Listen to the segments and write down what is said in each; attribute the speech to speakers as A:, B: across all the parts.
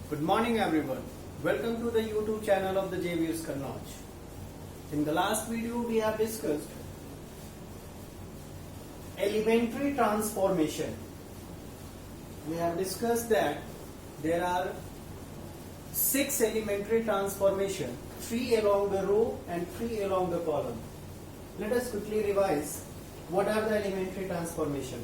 A: Good morning everyone. Welcome to the YouTube channel of the JVS Kannauj. In the last video we have discussed elementary transformation. We have discussed that there are 6 elementary transformation, 3 along the row and 3 along the column. Let us quickly revise what are the elementary transformation.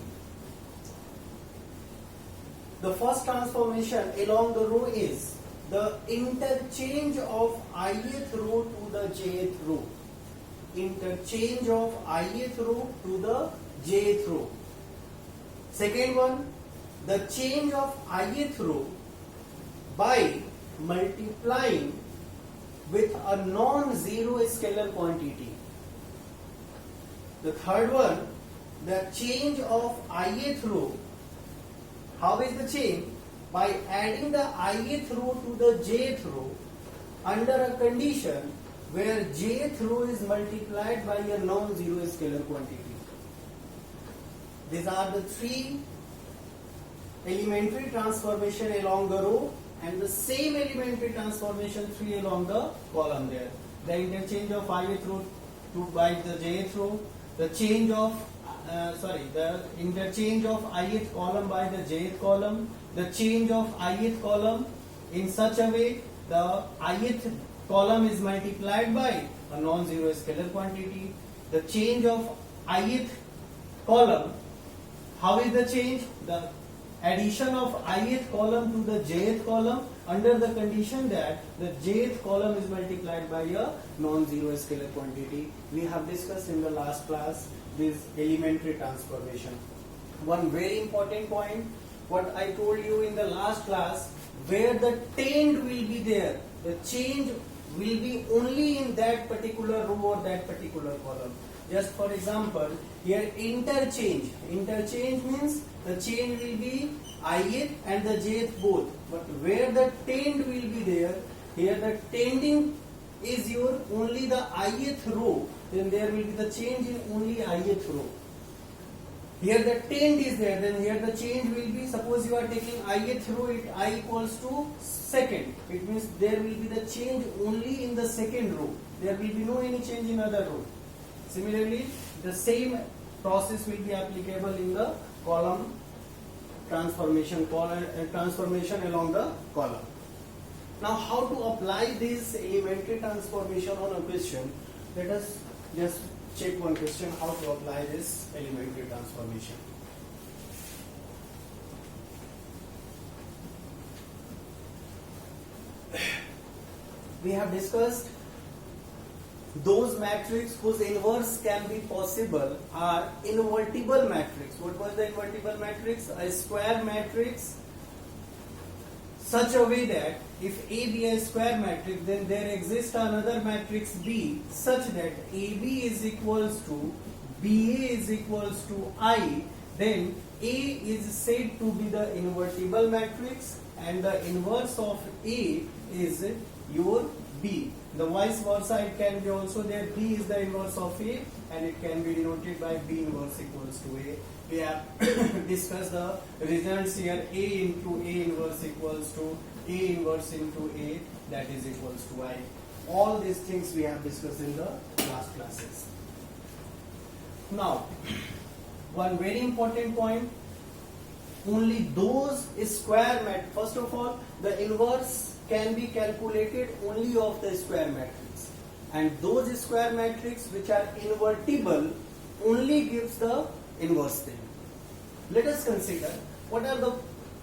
A: The first transformation along the row is the interchange of ith row to the jth row. Interchange of ith row to the jth row. Second one, the change of ith row by multiplying with a non-zero scalar quantity. The third one, the change of ith row. How is the change? By adding the ith row to the jth row under a condition where jth row is multiplied by a non-zero scalar quantity. These are the 3 elementary transformation along the row and the same elementary transformation 3 along the column there. The interchange of ith row by the jth row, the change of the interchange of ith column by the jth column, the change of ith column in such a way the ith column is multiplied by a non-zero scalar quantity, the change of ith column. How is the change? The addition of ith column to the jth column under the condition that the jth column is multiplied by a non-zero scalar quantity. We have discussed in the last class this elementary transformation. One very important point, what I told you in the last class, where the tend will be there, the change will be only in that particular row or that particular column. Just for example, here interchange means the change will be ith and the jth both, but where the tend will be there, here the tending is your only the ith row, then there will be the change in only ith row. Here the tend is there, then here the change will be, suppose you are taking ith row, I equals to second, it means there will be the change only in the second row, there will be no any change in other row. Similarly, the same process will be applicable in the column transformation along the column. Now, how to apply this elementary transformation on a question? Let us just check one question, how to apply this elementary transformation. We have discussed those matrices whose inverse can be possible are invertible matrix. What was the invertible matrix? A square matrix such a way that if A be a square matrix, then there exists another matrix B such that AB is equals to BA is equals to I, then A is said to be the invertible matrix and the inverse of A is your B. The vice versa, it can be also there, B is the inverse of A and it can be denoted by B inverse equals to A. We have discussed the results here, A into A inverse equals to A inverse into A, that is equals to I. All these things we have discussed in the last classes. Now, one very important point, only those square matrix, first of all, the inverse can be calculated only of the square matrix, and those square matrix which are invertible only gives the inverse thing. Let us consider what are the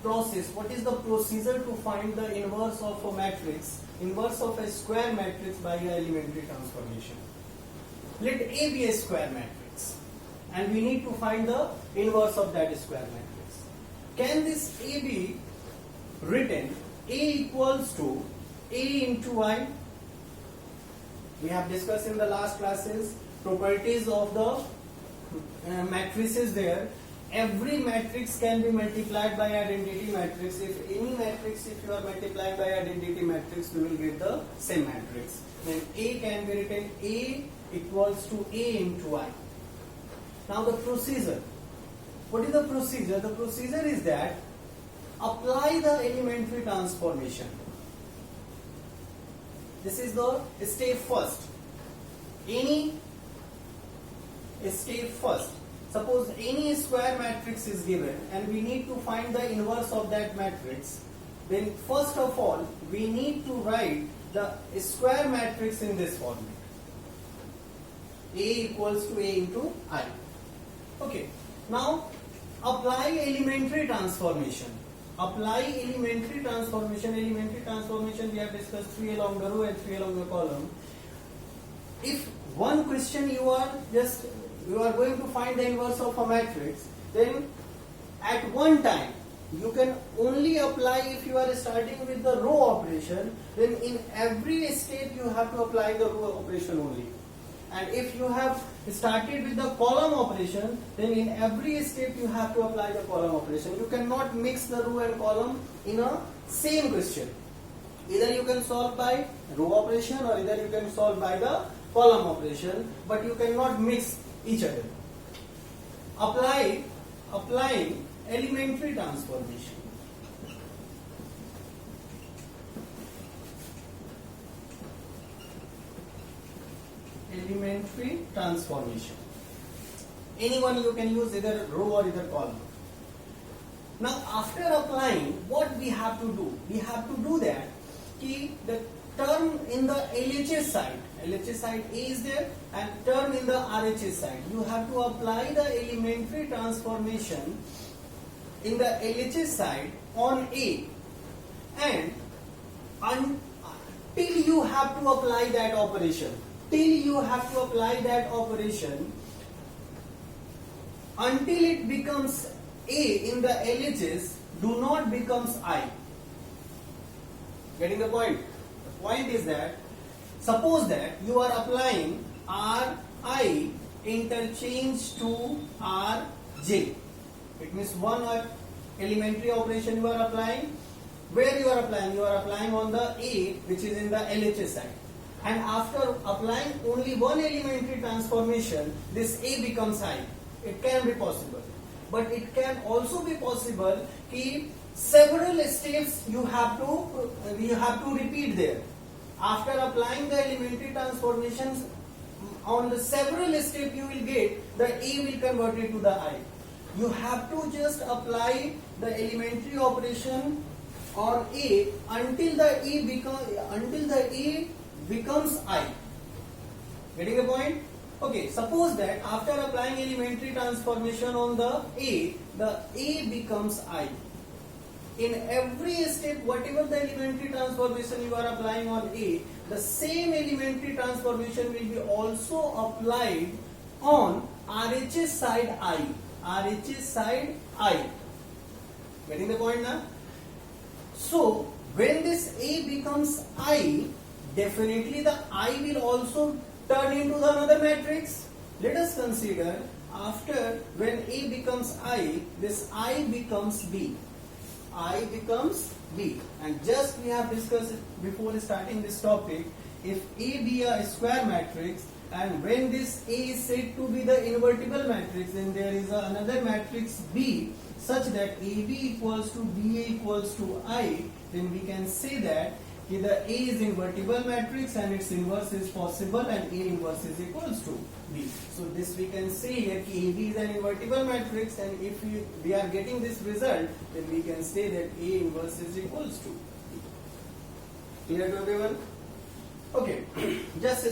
A: process, what is the procedure to find the inverse of a matrix, inverse of a square matrix by a elementary transformation. Let A be a square matrix and we need to find the inverse of that square matrix. Can this A be written A equals to A into I? We have discussed in the last classes properties of the matrices there. Every matrix can be multiplied by identity matrix. If any matrix, if you are multiplying by identity matrix, you will get the same matrix. Then A can be written A equals to A into I. Now the procedure. What is the procedure? The procedure is that apply the elementary transformation. This is the step first. Any step first. Suppose any square matrix is given and we need to find the inverse of that matrix. Then first of all, we need to write the square matrix in this format. A equals to A into I. Okay. Now apply elementary transformation. Apply elementary transformation. Elementary transformation we have discussed 3 along the row and 3 along the column. If one question you are going to find the inverse of a matrix, then at one time you can only apply. If you are starting with the row operation, then in every step you have to apply the row operation only. And if you have started with the column operation, then in every step you have to apply the column operation. You cannot mix the row and column in a same question. Either you can solve by row operation or either you can solve by the column operation, but you cannot mix each other. Applying elementary transformation. Elementary transformation. Anyone you can use, either row or either column. Now after applying, what we have to do? We have to do that the term in the LHS side A is there, and term in the RHS side. You have to apply the elementary transformation in the LHS side on A, and until you have to apply that operation. Till you have to apply that operation, until it becomes A in the LHS, do not becomes I. Getting the point? The point is that, suppose that you are applying Ri interchange to Rj. It means one elementary operation you are applying. Where you are applying? You are applying on the A, which is in the LHS side. And after applying only one elementary transformation, this A becomes I. It can be possible. But it can also be possible that several steps you have to repeat there. After applying the elementary transformations, on the several steps you will get the A will convert it to the I. You have to just apply the elementary operation on A until the A becomes I. Getting the point? Okay, suppose that after applying elementary transformation on the A becomes I. In every step, whatever the elementary transformation you are applying on A, the same elementary transformation will be also applied on RHS side I. RHS side I. Getting the point now? So, when this A becomes I, definitely the I will also turn into the another matrix. Let us consider after when A becomes I, this I becomes B. I becomes B. And just we have discussed before starting this topic, if A be a square matrix and when this A is said to be the invertible matrix, then there is another matrix B such that AB equals to BA equals to I, then we can say that the A is invertible matrix and its inverse is possible and A inverse is equals to B. So this we can say here AB is an invertible matrix, and if we are getting this result, then we can say that A inverse is equals to B. Clear to everyone? Okay, just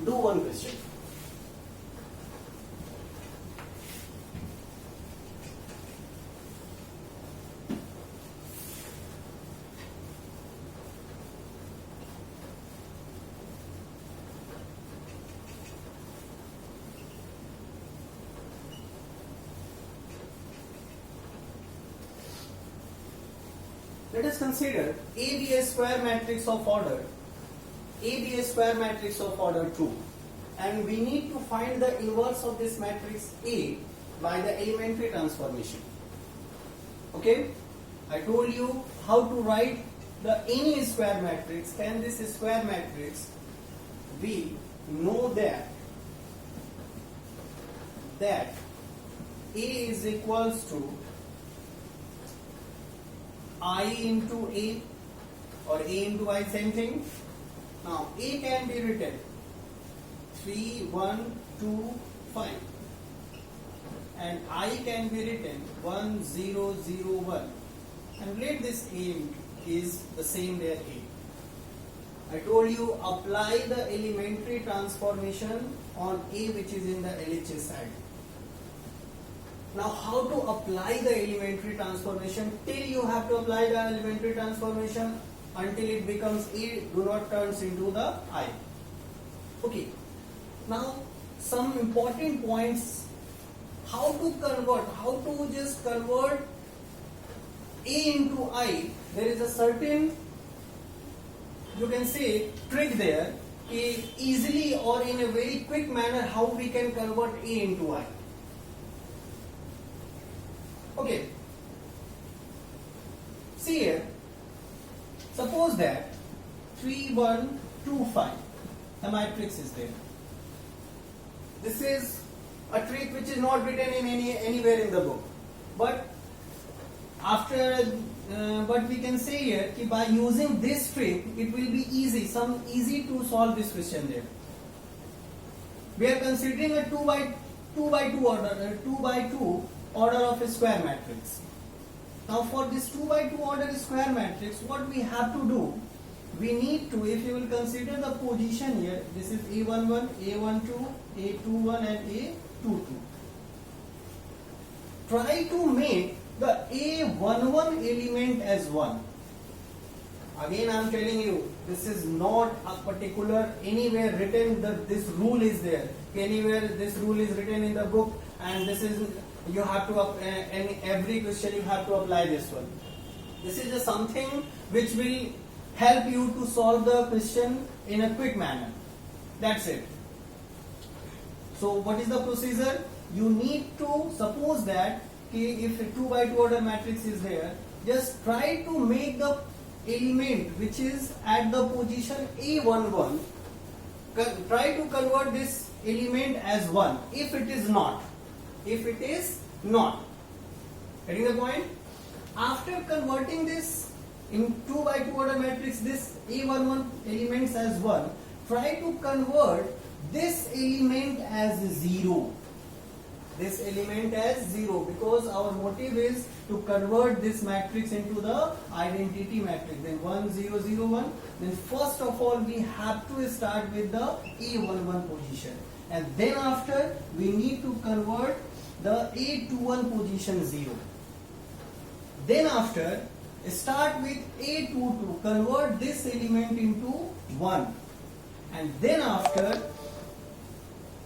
A: do one question. Let us consider A be a square matrix of order, A be a square matrix of order 2, and we need to find the inverse of this matrix A by the elementary transformation. Okay, I told you how to write the any square matrix. Can this square matrix, we know that A is equals to I into A or A into I, same thing. Now A can be written 3, 1, 2, 5 and I can be written 1, 0, 0, 1 and let this A is the same there A. I told you apply the elementary transformation on A which is in the LHS side. Now how to apply the elementary transformation? Till you have to apply the elementary transformation until it becomes A, do not turns into the I. Okay. Now some important points, how to convert, how to just convert A into I. There is a certain, you can say, trick there, easily or in a very quick manner how we can convert A into I. Okay, see here, suppose that 3, 1, 2, 5, the matrix is there. This is a trick which is not written in anywhere in the book, but but we can say here that by using this trick it will be easy to solve this question there. We are considering a 2 by 2 order of a square matrix. Now for this 2 by 2 order square matrix, what we have to do, we need to, if you will consider the position here, this is A11, A12, A21 and A22. Try to make the A11 element as 1. Again I am telling you, this is not a particular anywhere written that this rule is there. Anywhere this rule is written in the book and this is, you have to, in every question you have to apply this one. This is just something which will help you to solve the question in a quick manner. That's it. So what is the procedure? You need to, suppose that if a 2 by 2 order matrix is there, just try to make the element which is at the position A11, try to convert this element as 1 if it is not. Getting the point? After converting this in 2 by 2 order matrix, this A11 elements as 1, try to convert this element as 0. This element as 0, because our motive is to convert this matrix into the identity matrix. Then 1, 0, 0, 1. Then first of all we have to start with the A11 position, and then after we need to convert the A21 position 0. Then after start with A22, convert this element into 1, and then after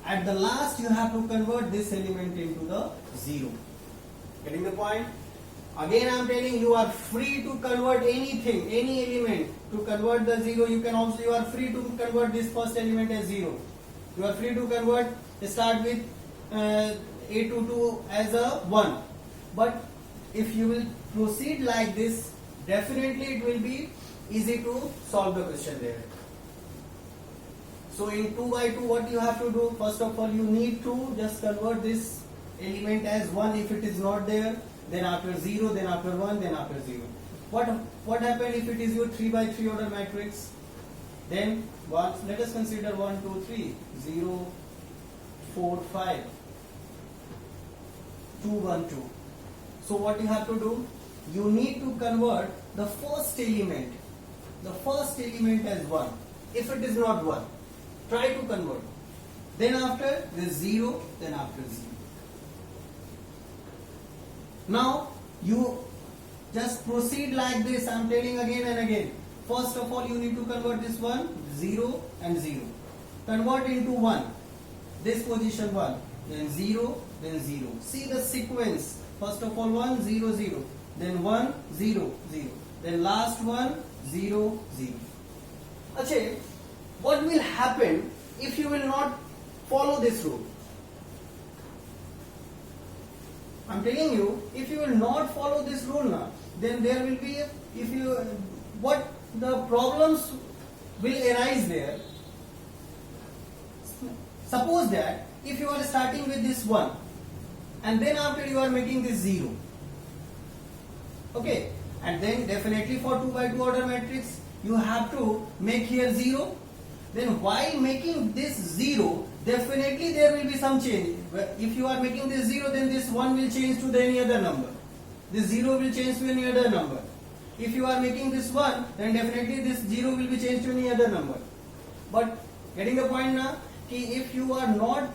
A: at the last you have to convert this element into the 0. Getting the point? Again I am telling you are free to convert anything, any element to convert the 0. You are free to convert this first element as 0. You are free to convert, start with A22 as a 1. But if you will proceed like this, definitely it will be easy to solve the question there. So in 2 by 2 what you have to do, first of all you need to just convert this element as 1 if it is not there, then after 0, then after 1, then after 0. What happened if it is your 3 by 3 order matrix? Then let us consider 1, 2, 3, 0, 4, 5, 2, 1, 2. So what you have to do? You need to convert the first element as 1. If it is not 1, try to convert. Then after this 0, then after 0. Now you just proceed like this. I am telling again and again. First of all you need to convert this 1, 0 and 0. Convert into 1. This position 1, then 0, then 0. See the sequence. First of all 1, 0, 0. Then 1, 0, 0. Then last one, 0, 0. Achhe, what will happen if you will not follow this rule? I am telling you, if you will not follow this rule now, then there will be, what the problems will arise there. Suppose that if you are starting with this 1 and then after you are making this 0. Okay, And then definitely for 2 by 2 order matrix, you have to make here 0. Then while making this 0, definitely there will be some change. If you are making this 0, then this 1 will change to any other number. This 0 will change to any other number. If you are making this 1, then definitely this 0 will be changed to any other number. But getting the point now, if you are not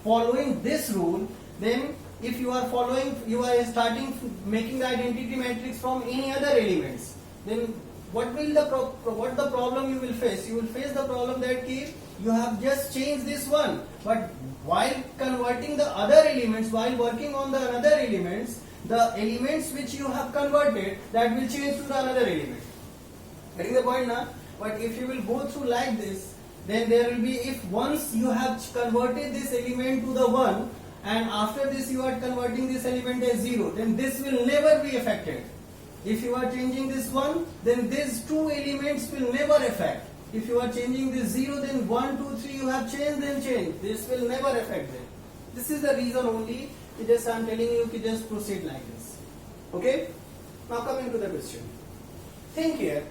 A: following this rule, then if you are starting making the identity matrix from any other elements, then what the problem you will face? You will face the problem that you have just changed this one, but while converting the other elements, while working on the another elements, the elements which you have converted, that will change to the another element. Getting the point now? But if you will go through like this, then there will be, if once you have converted this element to the 1, and after this you are converting this element as 0, then this will never be affected. If you are changing this 1, then these two elements will never affect. If you are changing this 0, then 1, 2, 3 you have changed, then change. This will never affect them. This is the reason only. Just I am telling you to just proceed like this. Okay? Now coming to the question. Think here.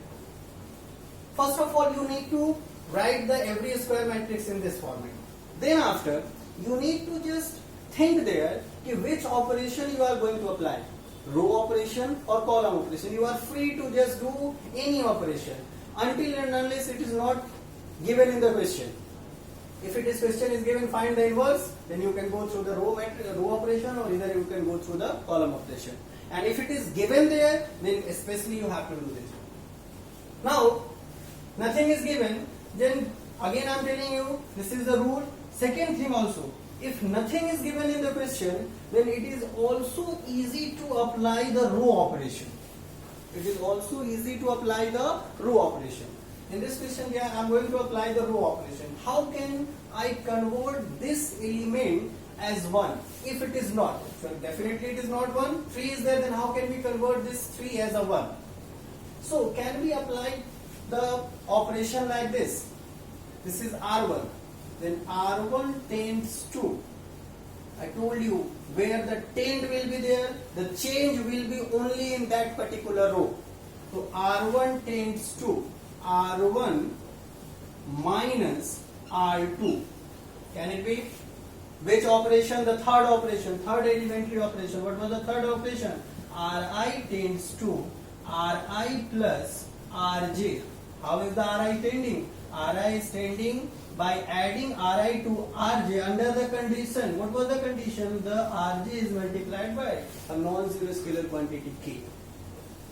A: First of all, you need to write the every square matrix in this format. Then after, you need to just think there which operation you are going to apply. Row operation or column operation. You are free to just do any operation until and unless it is not given in the question. If it is question is given find the inverse, then you can go through the row operation, or either you can go through the column operation. And if it is given there, then especially you have to do this. Now, nothing is given, then again I am telling you, this is the rule. Second thing also, if nothing is given in the question, then it is also easy to apply the row operation. It is also easy to apply the row operation. In this question, I am going to apply the row operation. How can I convert this element as 1 if it is not? So definitely it is not 1. 3 is there, then how can we convert this 3 as a 1? So can we apply the operation like this? This is R1. Then R1 tends to, I told you where the tend will be there, the change will be only in that particular row. So R1 tends to R1 minus R2. Can it be? Which operation? The third operation, third elementary operation. What was the third operation? Ri tends to Ri plus Rj. How is the Ri tending? Ri is tending by adding Ri to Rj under the condition. What was the condition? The Rj is multiplied by a non-zero scalar quantity k.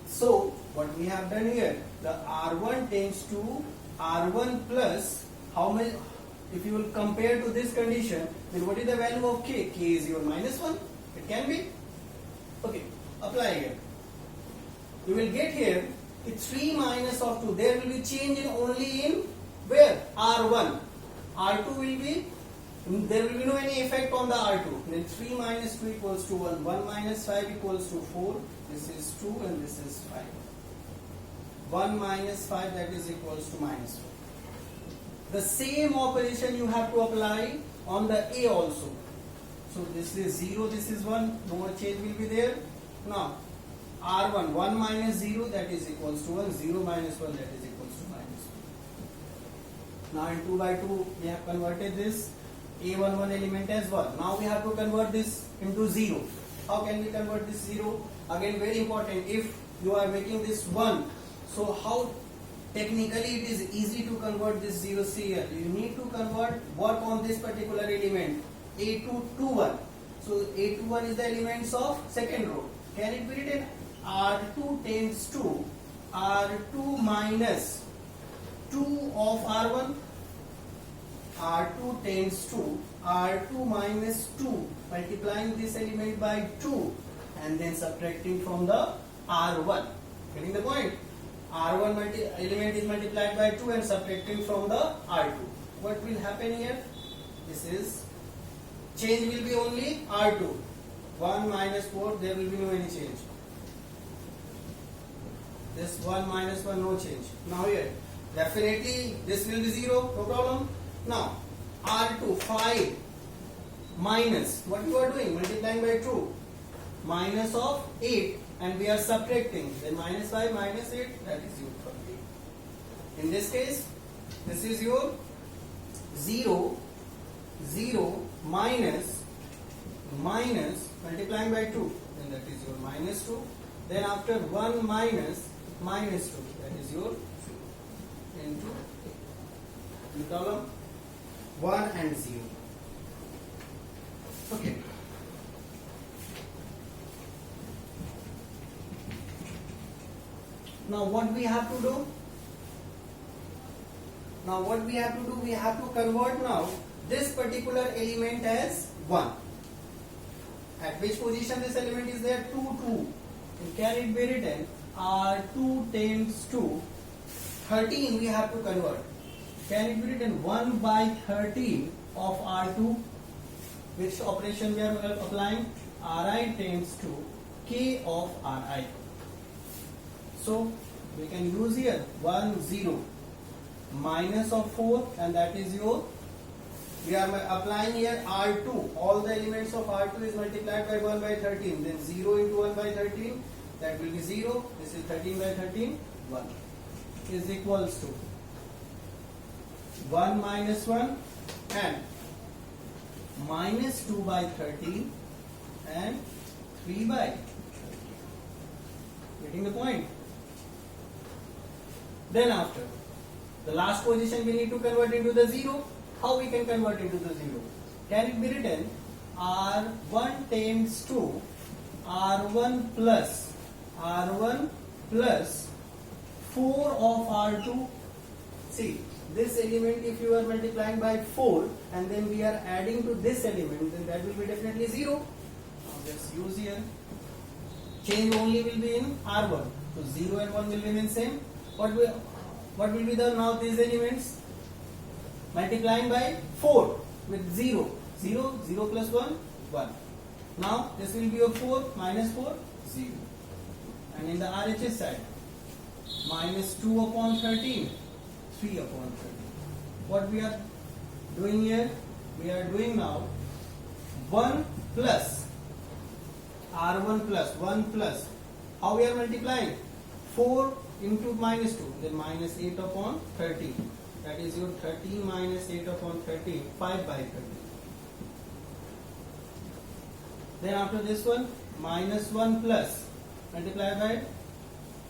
A: So what we have done here, the R1 tends to R1 plus how much? If you will compare to this condition, then what is the value of k? K is your minus 1. It can be. Okay, apply here. You will get here 3 minus of 2. There will be change in only in where? R1. R2 will be, there will be no any effect on the R2. Then 3 minus 2 equals to 1. 1 minus 5 equals to 4. This is 2 and this is 5. 1 minus 5, that is equals to minus 4. The same operation you have to apply on the A also. So this is 0, this is 1. No change will be there. Now R1, 1 minus 0, that is equals to 1. 0 minus 1, that is equals to minus 1. Now in 2 by 2 we have converted this A11 element as 1. Now we have to convert this into 0. How can we convert this 0? Again, very important. If you are making this 1, so how technically it is easy to convert this 0 here. You need to work on this particular element A221. So A21 is the elements of second row. Can it be written? R2 tends to R2 minus 2 of R1. R2 tends to R2 minus 2, multiplying this element by 2 and then subtracting from the R1. Getting the point? R1 element is multiplied by 2 and subtracting from the R2. What will happen here? This is, change will be only R2. 1 minus 4, there will be no any change. This 1 minus 1, no change. Now here, definitely this will be 0, no problem. Now, R2, 5 minus, what you are doing? Multiplying by 2. Minus of 8. and we are subtracting, then minus 5 minus 8, that is your 30. In this case, this is your 0, 0 minus multiplying by 2, then that is your minus 2. Then after 1 minus 2, that is your 2 into the column 1 and 0. Okay. Now what we have to do? We have to convert now this particular element as 1. At which position this element is there? 2, 2. And can it be written R2 tends to 13 we have to convert. Can it be written 1 by 13 of R2? Which operation we are applying? Ri tends to K of Ri. So we can use here 1, 0 minus of 4, and that is your, we are applying here R2. All the elements of R2 is multiplied by 1 by 13. Then 0 into 1 by 13, that will be 0. This is 13 by 13, 1 is equals to 1 minus 1 and minus 2 by 13 and 3 by 13. Getting the point? Then after, the last position we need to convert into the 0. How we can convert into the 0? Can it be written R1 tends to R1 plus 4 of R2. See, this element if you are multiplying by 4 and then we are adding to this element, then that will be definitely 0. Now just use here. Change only will be in R1. So 0 and 1 will remain same. What will be the now these elements? Multiplying by 4 with 0. 0, 0 plus 1, 1. Now this will be a 4 minus 4, 0. And in the RHS side, minus 2 upon 13, 3 upon 13. What we are doing here? We are doing now 1 plus R1 plus 1 plus. How we are multiplying? 4 into minus 2, then minus 8 upon 13. That is your 13 minus 8 upon 13, 5 by 13. Then after this one, minus 1 plus, multiply by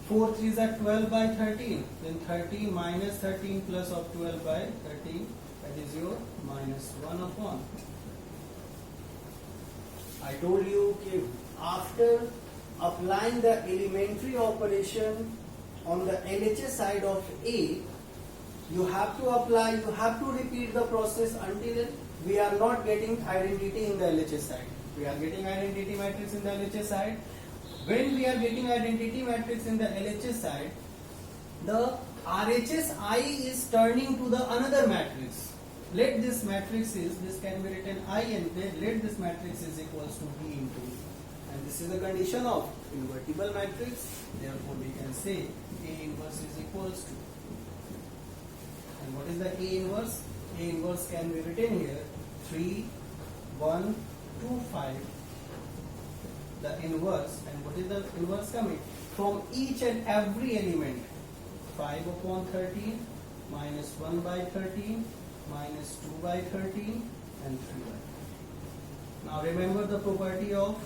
A: 4 3s are 12 by 13. Then 13 minus 13 plus of 12 by 13, that is your minus 1 upon. I told you that after applying the elementary operation on the LHS side of A, you have to repeat the process until we are not getting identity in the LHS side. We are getting identity matrix in the LHS side. When we are getting identity matrix in the LHS side, the RHS I is turning to the another matrix. Let this matrix is, this can be written I, and let this matrix is equals to B into E. And this is the condition of invertible matrix. Therefore, we can say A inverse is equals to. And what is the A inverse? A inverse can be written here 3, 1, 2, 5. The inverse, and what is the inverse coming? From each and every element, 5 upon 13, minus 1 by 13, minus 2 by 13, and 3 by 13. Now remember the property of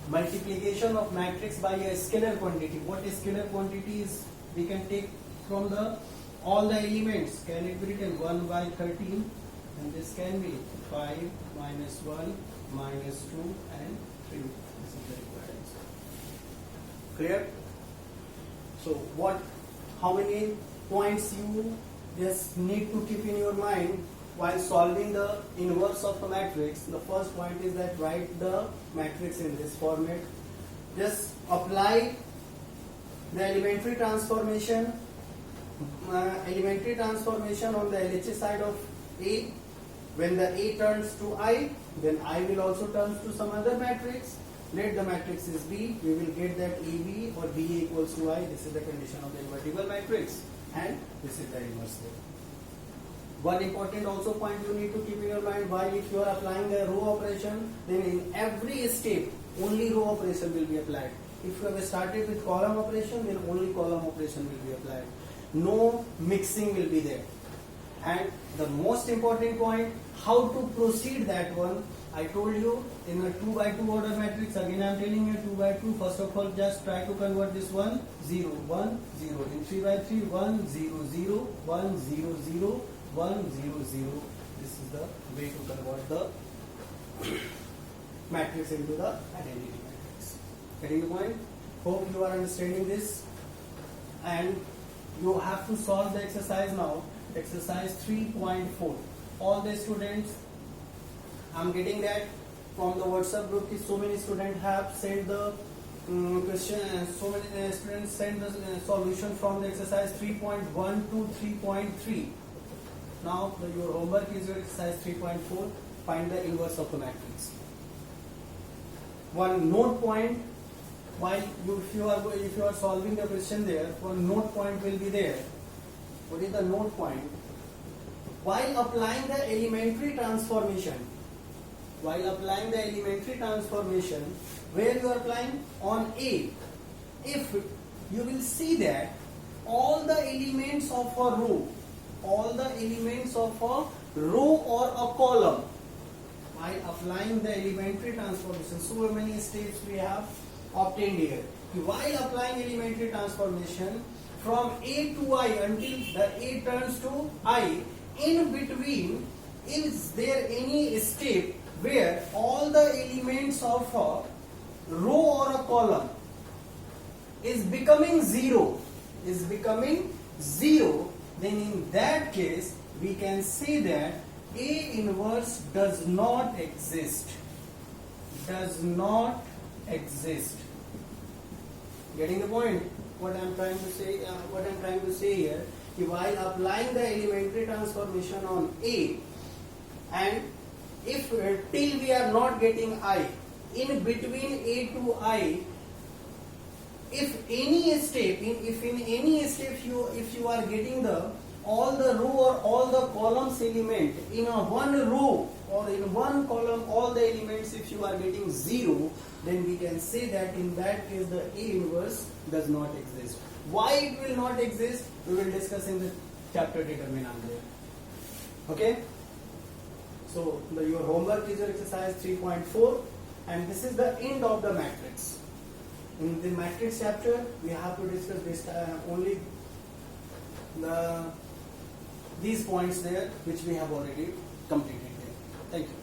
A: multiplication of matrix by a scalar quantity. What is scalar quantity is? We can take from the all the elements. Can it be written 1 by 13, and this can be 5 minus 1 minus 2 and 3. This is the required answer. Clear? So how many points you just need to keep in your mind while solving the inverse of the matrix? The first point is that write the matrix in this format. Just apply the elementary transformation on the LHS side of A. When the A turns to I, then I will also turn to some other matrix. Let the matrix is B. We will get that AB or BA equals to I. This is the condition of the invertible matrix, and this is the inverse there. One important also point you need to keep in your mind, while if you are applying the row operation, then in every step only row operation will be applied. if you have started with column operation, then only column operation will be applied. No mixing will be there. And the most important point, how to proceed that one, I told you in a 2 by 2 order matrix. Again I am telling you 2 by 2. First of all, just try to convert this 1 0 1 0. In 3 by 3, 1 0 0 1 0 0 1 0 0. This is the way to convert the matrix into the identity matrix. Getting the point? Hope you are understanding this. And you have to solve the exercise now. Exercise 3.4. All the students, I'm getting that from the WhatsApp group. So many students have sent the question. So many students sent the solution from the exercise 3.1 to 3.3. Now your homework is your exercise 3.4. Find the inverse of the matrix. One note point. While if you are solving the question there, one note point will be there. What is the note point? While applying the elementary transformation, where you are applying on A, if you will see that all the elements of a row, or a column, while applying the elementary transformation, so many steps we have obtained here. While applying elementary transformation from A to I until the A turns to I, in between, is there any step where all the elements of a row or a column is becoming zero, then in that case we can say that A inverse does not exist. Getting the point? What I am trying to say here, while applying the elementary transformation on A, and if till we are not getting I, in between A to I, if in any step you are getting all the row or all the columns element in a one row or in one column, all the elements, if you are getting zero, then we can say that in that case the A inverse does not exist. Why it will not exist, we will discuss in the chapter determinant there. Okay? So your homework is your exercise 3.4, and this is the end of the matrix. In the matrix chapter, we have to discuss this only these points there, which we have already completed there. Thank you.